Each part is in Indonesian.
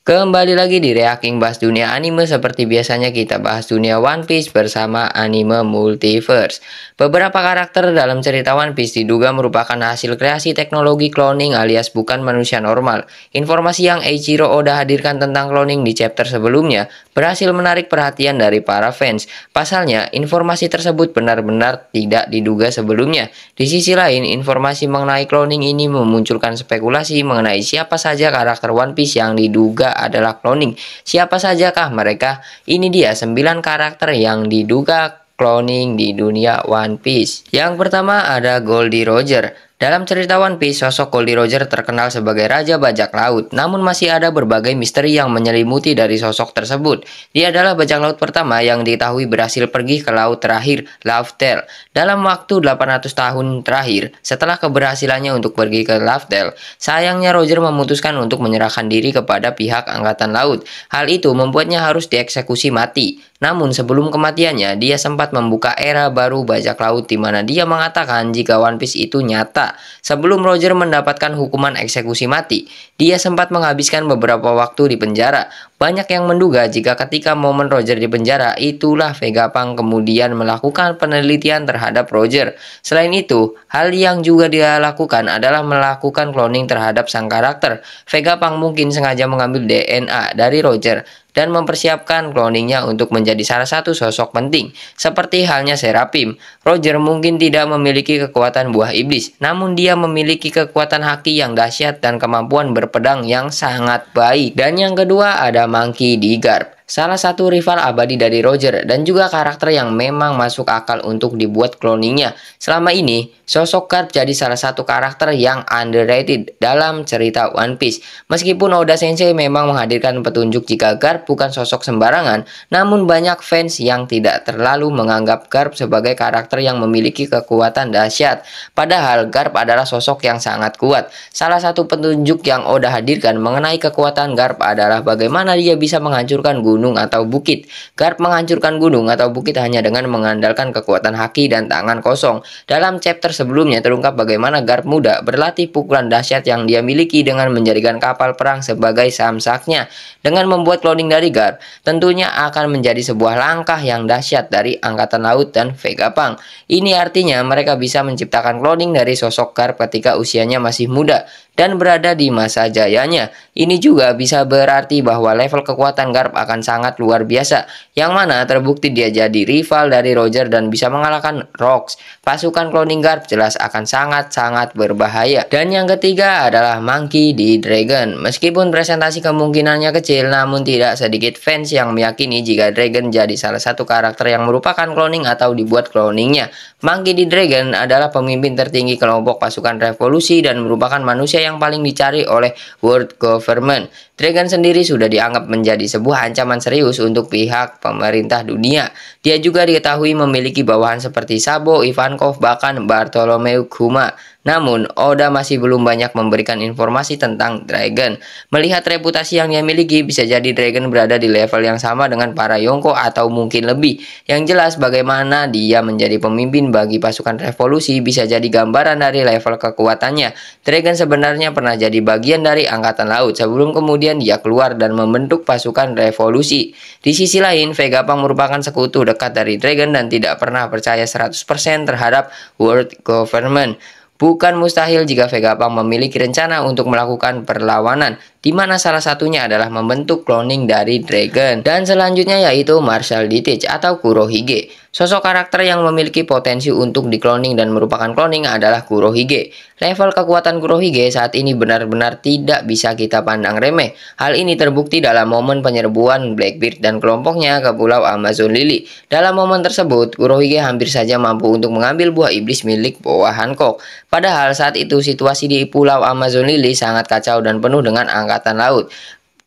Kembali lagi di Reaking bahas dunia anime seperti biasanya kita bahas dunia One Piece bersama anime multiverse. Beberapa karakter dalam cerita One Piece diduga merupakan hasil kreasi teknologi cloning alias bukan manusia normal. Informasi yang Eiichiro Oda hadirkan tentang cloning di chapter sebelumnya berhasil menarik perhatian dari para fans. Pasalnya, informasi tersebut benar-benar tidak diduga sebelumnya. Di sisi lain, informasi mengenai cloning ini memunculkan spekulasi mengenai siapa saja karakter One Piece yang diduga adalah cloning. Siapa sajakah mereka? Ini dia 9 karakter yang diduga cloning di dunia One Piece. Yang pertama ada Goldie Roger. Dalam cerita One Piece, sosok Goldie Roger terkenal sebagai Raja Bajak Laut, namun masih ada berbagai misteri yang menyelimuti dari sosok tersebut. Dia adalah bajak laut pertama yang diketahui berhasil pergi ke laut terakhir, Laughtale. Dalam waktu 800 tahun terakhir, setelah keberhasilannya untuk pergi ke Laughtale, sayangnya Roger memutuskan untuk menyerahkan diri kepada pihak Angkatan Laut. Hal itu membuatnya harus dieksekusi mati. Namun sebelum kematiannya, dia sempat membuka era baru bajak laut di mana dia mengatakan jika One Piece itu nyata. Sebelum Roger mendapatkan hukuman eksekusi mati, dia sempat menghabiskan beberapa waktu di penjara. Banyak yang menduga jika ketika momen Roger di penjara, itulah Vegapunk kemudian melakukan penelitian terhadap Roger. Selain itu, hal yang juga dia lakukan adalah melakukan cloning terhadap sang karakter. Vegapunk mungkin sengaja mengambil DNA dari Roger dan mempersiapkan cloningnya untuk menjadi salah satu sosok penting. Seperti halnya Seraphim, Roger mungkin tidak memiliki kekuatan buah iblis, namun dia memiliki kekuatan haki yang dahsyat dan kemampuan berpedang yang sangat baik. Dan yang kedua ada Monkey D. Garp, salah satu rival abadi dari Roger dan juga karakter yang memang masuk akal untuk dibuat cloningnya. Selama ini, sosok Garp jadi salah satu karakter yang underrated dalam cerita One Piece. Meskipun Oda Sensei memang menghadirkan petunjuk jika Garp bukan sosok sembarangan, namun banyak fans yang tidak terlalu menganggap Garp sebagai karakter yang memiliki kekuatan dahsyat. Padahal Garp adalah sosok yang sangat kuat. Salah satu petunjuk yang Oda hadirkan mengenai kekuatan Garp adalah bagaimana dia bisa menghancurkan gunung atau bukit. Garp menghancurkan gunung atau bukit hanya dengan mengandalkan kekuatan haki dan tangan kosong. Dalam chapter sebelumnya terungkap bagaimana Garp muda berlatih pukulan dahsyat yang dia miliki dengan menjadikan kapal perang sebagai samsaknya. Dengan membuat cloning dari Garp, tentunya akan menjadi sebuah langkah yang dahsyat dari Angkatan Laut dan Vegapunk. Ini artinya mereka bisa menciptakan cloning dari sosok Garp ketika usianya masih muda dan berada di masa jayanya. Ini juga bisa berarti bahwa level kekuatan Garp akan sangat luar biasa, yang mana terbukti dia jadi rival dari Roger dan bisa mengalahkan Rocks. Pasukan cloning Garp jelas akan sangat-sangat berbahaya. Dan yang ketiga adalah Monkey D. Dragon. Meskipun presentasi kemungkinannya kecil, namun tidak sedikit fans yang meyakini jika Dragon jadi salah satu karakter yang merupakan cloning atau dibuat cloningnya. Monkey D. Dragon adalah pemimpin tertinggi kelompok pasukan revolusi dan merupakan manusia yang paling dicari oleh World Government. Dragon sendiri sudah dianggap menjadi sebuah ancaman serius untuk pihak pemerintah dunia. Dia juga diketahui memiliki bawahan seperti Sabo, Ivankov, bahkan Bartholomew Kuma. Namun, Oda masih belum banyak memberikan informasi tentang Dragon. Melihat reputasi yang dia miliki, bisa jadi Dragon berada di level yang sama dengan para Yonko atau mungkin lebih. Yang jelas bagaimana dia menjadi pemimpin bagi pasukan revolusi bisa jadi gambaran dari level kekuatannya. Dragon sebenarnya pernah jadi bagian dari Angkatan Laut sebelum kemudian dia keluar dan membentuk pasukan revolusi. Di sisi lain, Vegapunk merupakan sekutu dekat dari Dragon dan tidak pernah percaya 100% terhadap World Government. Bukan mustahil jika Vegapunk memiliki rencana untuk melakukan perlawanan, di mana salah satunya adalah membentuk cloning dari Dragon. Dan selanjutnya yaitu Marshall D. Teach atau Kurohige. Sosok karakter yang memiliki potensi untuk dikloning dan merupakan cloning adalah Kurohige. Level kekuatan Kurohige saat ini benar-benar tidak bisa kita pandang remeh. Hal ini terbukti dalam momen penyerbuan Blackbeard dan kelompoknya ke Pulau Amazon Lily. Dalam momen tersebut, Kurohige hampir saja mampu untuk mengambil buah iblis milik Boa Hancock. Padahal saat itu situasi di Pulau Amazon Lily sangat kacau dan penuh dengan angkatan laut.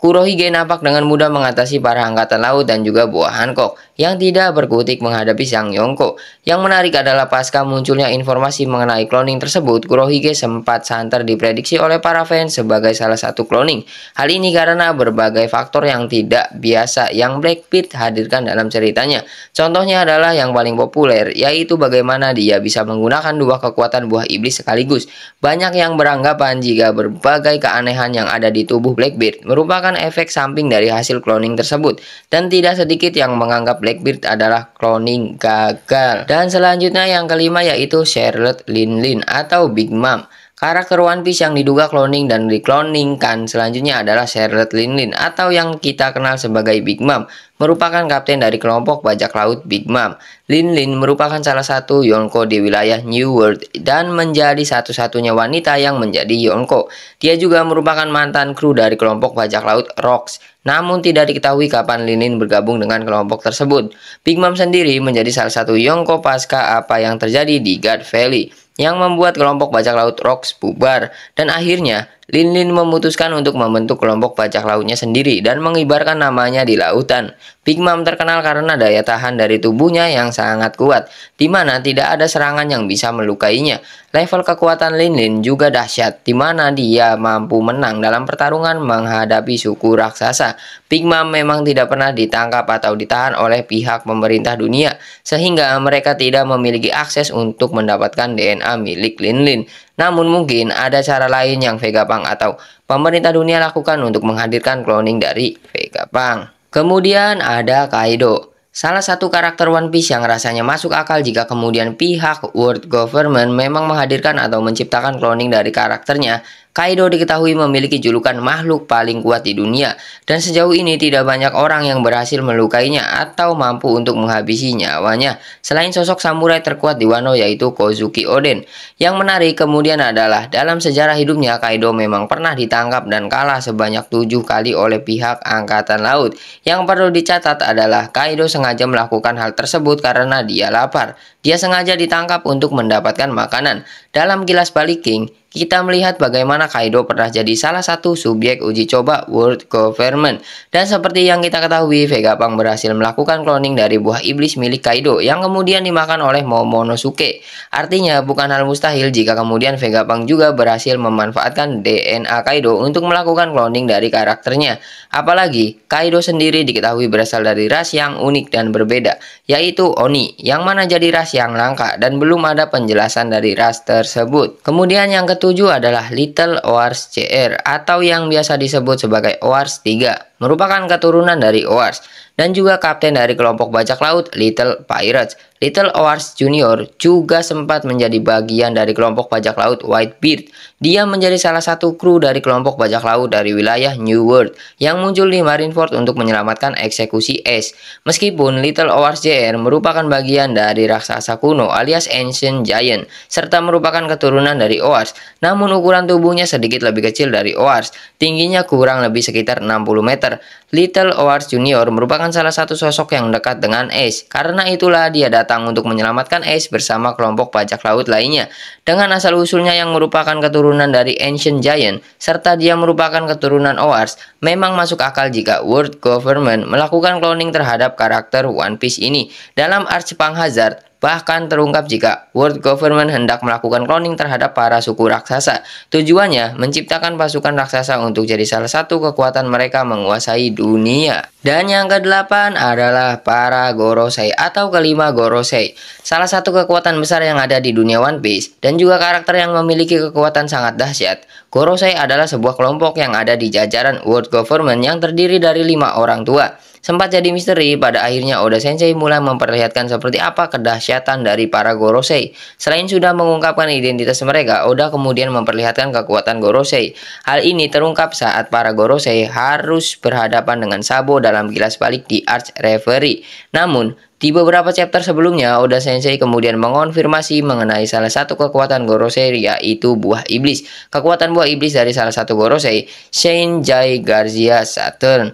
Kurohige nampak dengan mudah mengatasi para angkatan laut dan juga buah Hancock yang tidak berkutik menghadapi sang Yonko. Yang menarik adalah pasca munculnya informasi mengenai cloning tersebut, Kurohige sempat santer diprediksi oleh para fans sebagai salah satu cloning. Hal ini karena berbagai faktor yang tidak biasa yang Blackbeard hadirkan dalam ceritanya. Contohnya adalah yang paling populer, yaitu bagaimana dia bisa menggunakan dua kekuatan buah iblis sekaligus. Banyak yang beranggapan jika berbagai keanehan yang ada di tubuh Blackbeard merupakan merupakan efek samping dari hasil cloning tersebut, dan tidak sedikit yang menganggap Blackbeard adalah cloning gagal. Dan selanjutnya yang kelima yaitu Charlotte Linlin atau Big Mom. Karakter One Piece yang diduga cloning dan dikloningkan selanjutnya adalah Charlotte Linlin atau yang kita kenal sebagai Big Mom, merupakan kapten dari kelompok bajak laut Big Mom. Linlin merupakan salah satu Yonko di wilayah New World dan menjadi satu-satunya wanita yang menjadi Yonko. Dia juga merupakan mantan kru dari kelompok bajak laut Rocks. Namun tidak diketahui kapan Linlin bergabung dengan kelompok tersebut. Big Mom sendiri menjadi salah satu Yonko pasca apa yang terjadi di God Valley, yang membuat kelompok bajak laut Rocks bubar, dan akhirnya Linlin memutuskan untuk membentuk kelompok bajak lautnya sendiri dan mengibarkan namanya di lautan. Big Mom terkenal karena daya tahan dari tubuhnya yang sangat kuat, di mana tidak ada serangan yang bisa melukainya. Level kekuatan Linlin juga dahsyat, di mana dia mampu menang dalam pertarungan menghadapi suku raksasa. Big Mom memang tidak pernah ditangkap atau ditahan oleh pihak pemerintah dunia, sehingga mereka tidak memiliki akses untuk mendapatkan DNA milik Linlin. Namun mungkin ada cara lain yang Vegapunk atau pemerintah dunia lakukan untuk menghadirkan cloning dari Vegapunk. Kemudian ada Kaido, salah satu karakter One Piece yang rasanya masuk akal jika kemudian pihak World Government memang menghadirkan atau menciptakan cloning dari karakternya. Kaido diketahui memiliki julukan makhluk paling kuat di dunia, dan sejauh ini tidak banyak orang yang berhasil melukainya atau mampu untuk menghabisi nyawanya, selain sosok samurai terkuat di Wano yaitu Kozuki Oden. Yang menarik kemudian adalah dalam sejarah hidupnya Kaido memang pernah ditangkap dan kalah sebanyak 7 kali oleh pihak Angkatan Laut. Yang perlu dicatat adalah Kaido sengaja melakukan hal tersebut karena dia lapar. Dia sengaja ditangkap untuk mendapatkan makanan. Dalam Kilas Balik King, kita melihat bagaimana Kaido pernah jadi salah satu subjek uji coba World Government. Dan seperti yang kita ketahui, Vegapunk berhasil melakukan cloning dari buah iblis milik Kaido yang kemudian dimakan oleh Momonosuke. Artinya bukan hal mustahil jika kemudian Vegapunk juga berhasil memanfaatkan DNA Kaido untuk melakukan cloning dari karakternya. Apalagi Kaido sendiri diketahui berasal dari ras yang unik dan berbeda, yaitu Oni, yang mana jadi ras yang langka dan belum ada penjelasan dari ras tersebut. Kemudian yang ketujuh adalah Little Oars CR atau yang biasa disebut sebagai Oars 3, merupakan keturunan dari Oars dan juga kapten dari kelompok bajak laut Little Pirates. Little Oars Junior juga sempat menjadi bagian dari kelompok bajak laut Whitebeard. Dia menjadi salah satu kru dari kelompok bajak laut dari wilayah New World yang muncul di Marineford untuk menyelamatkan eksekusi Ace. Meskipun Little Oars JR merupakan bagian dari raksasa kuno alias Ancient Giant serta merupakan keturunan dari Oars, namun ukuran tubuhnya sedikit lebih kecil dari Oars, tingginya kurang lebih sekitar 60 meter. Little Oars Junior merupakan salah satu sosok yang dekat dengan Ace, karena itulah dia datang untuk menyelamatkan Ace bersama kelompok bajak laut lainnya. Dengan asal-usulnya yang merupakan keturunan dari Ancient Giant, serta dia merupakan keturunan Oars, memang masuk akal jika World Government melakukan cloning terhadap karakter One Piece ini. Dalam arc Punk Hazard, bahkan terungkap jika World Government hendak melakukan cloning terhadap para suku raksasa. Tujuannya menciptakan pasukan raksasa untuk jadi salah satu kekuatan mereka menguasai dunia. Dan yang kedelapan adalah para Gorosei atau kelima Gorosei, salah satu kekuatan besar yang ada di dunia One Piece dan juga karakter yang memiliki kekuatan sangat dahsyat. Gorosei adalah sebuah kelompok yang ada di jajaran World Government yang terdiri dari 5 orang tua. Sempat jadi misteri, pada akhirnya Oda Sensei mulai memperlihatkan seperti apa kedahsyatan dari para Gorosei. Selain sudah mengungkapkan identitas mereka, Oda kemudian memperlihatkan kekuatan Gorosei. Hal ini terungkap saat para Gorosei harus berhadapan dengan Sabo dalam Kilas Balik di Arch Reverie. Namun, di beberapa chapter sebelumnya, Oda Sensei kemudian mengonfirmasi mengenai salah satu kekuatan Gorosei, yaitu buah iblis. Kekuatan buah iblis dari salah satu Gorosei, Shinjai Garcia Saturn,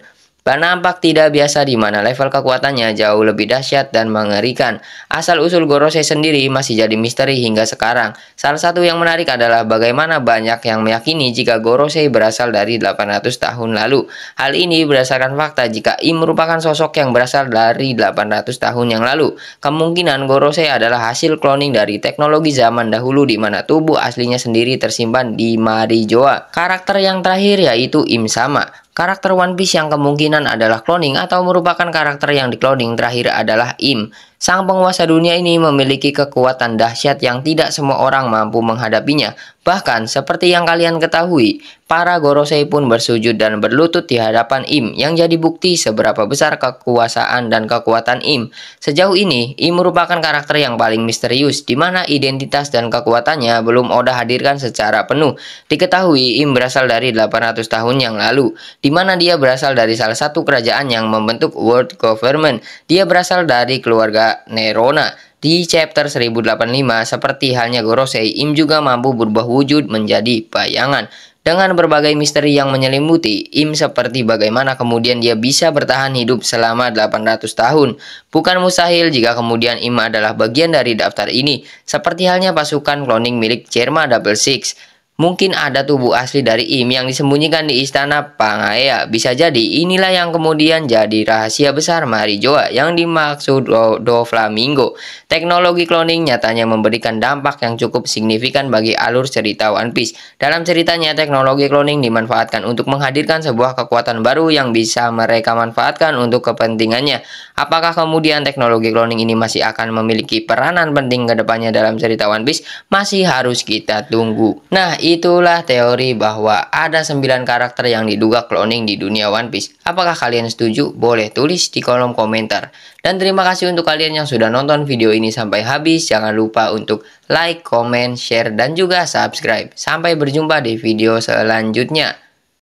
nampak tidak biasa di mana level kekuatannya jauh lebih dahsyat dan mengerikan. Asal-usul Gorosei sendiri masih jadi misteri hingga sekarang. Salah satu yang menarik adalah bagaimana banyak yang meyakini jika Gorosei berasal dari 800 tahun lalu. Hal ini berdasarkan fakta jika Im merupakan sosok yang berasal dari 800 tahun yang lalu. Kemungkinan Gorosei adalah hasil cloning dari teknologi zaman dahulu di mana tubuh aslinya sendiri tersimpan di Marijoa. Karakter yang terakhir yaitu Im Sama. Karakter One Piece yang kemungkinan adalah cloning atau merupakan karakter yang dikloning terakhir adalah Im. Sang penguasa dunia ini memiliki kekuatan dahsyat yang tidak semua orang mampu menghadapinya. Bahkan, seperti yang kalian ketahui, para Gorosei pun bersujud dan berlutut di hadapan Im, yang jadi bukti seberapa besar kekuasaan dan kekuatan Im. Sejauh ini, Im merupakan karakter yang paling misterius, di mana identitas dan kekuatannya belum Oda hadirkan secara penuh. Diketahui, Im berasal dari 800 tahun yang lalu, di mana dia berasal dari salah satu kerajaan yang membentuk World Government. Dia berasal dari keluarga Nerona. Di chapter 1085, seperti halnya Gorosei, Im juga mampu berubah wujud menjadi bayangan. Dengan berbagai misteri yang menyelimuti Im, seperti bagaimana kemudian dia bisa bertahan hidup selama 800 tahun. Bukan mustahil jika kemudian Im adalah bagian dari daftar ini, seperti halnya pasukan cloning milik Jerma Double Six. Mungkin ada tubuh asli dari Im yang disembunyikan di istana Pangaea. Bisa jadi inilah yang kemudian jadi rahasia besar Marijoa yang dimaksud Doflamingo. Teknologi cloning nyatanya memberikan dampak yang cukup signifikan bagi alur cerita One Piece. Dalam ceritanya, teknologi cloning dimanfaatkan untuk menghadirkan sebuah kekuatan baru yang bisa mereka manfaatkan untuk kepentingannya. Apakah kemudian teknologi cloning ini masih akan memiliki peranan penting ke depannya dalam cerita One Piece? Masih harus kita tunggu. Nah, itulah teori bahwa ada 9 karakter yang diduga cloning di dunia One Piece. Apakah kalian setuju? Boleh tulis di kolom komentar. Dan terima kasih untuk kalian yang sudah nonton video ini sampai habis. Jangan lupa untuk like, comment, share, dan juga subscribe. Sampai berjumpa di video selanjutnya.